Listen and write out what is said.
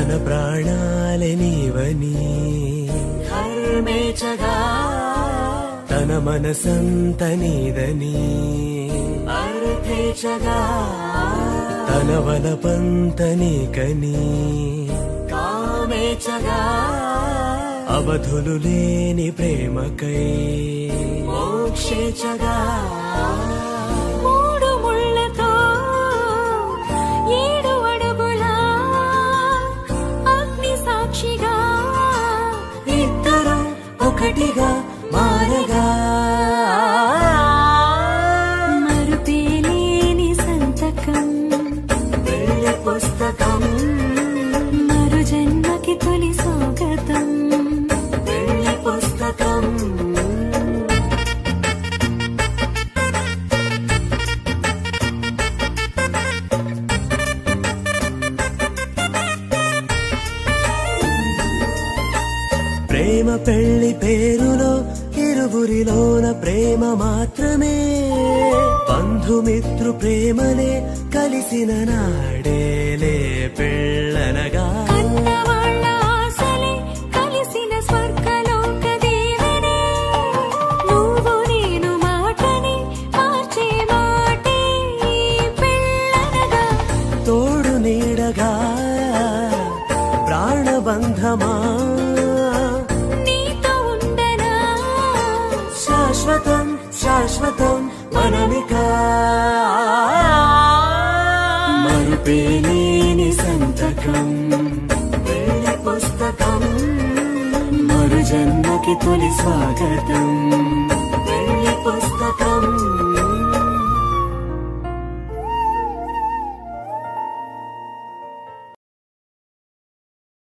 తన ప్రాణాలే నీవని ధర్మేచగా తన మనసంత నీదని అర్థేచగా తన వలపంత నీకని కామేచగా అవధులు లేని ప్రేమకై మోక్షేచగా మూడు ముళ్ళతో 7 అడుగుల అగ్ని సాక్షిగా ఇద్దరం ఒకటిగా మారగా మరుపేలేని సంతకం వెళ్ళి పుస్తకం మరు జన్మకి తొలి స్వాగతం వెళ్ళి పుస్తకం ప్రేమ పెళ్లి పేరులో ఇరువురిలోన ప్రేమ మాత్రమే బంధుమిత్రు ప్రేమనే కలిసిన నాడేలే పెళ్ళనగా కన్నవాళ్ళ ఆశలే కలిసిన స్వర్గలోక దేవనే నువ్వు నేను మాటని మార్చే మాటే పెళ్ళనగా తోడు నీడగా ప్రాణబంధమా నీతో ఉండనా శాశ్వతం శాశ్వతం మనమిక మరుపేలేని సంతకం వెళ్ళి పుస్తకం మరు జన్మకి తొలి స్వాగతం వెళ్ళి పుస్తకం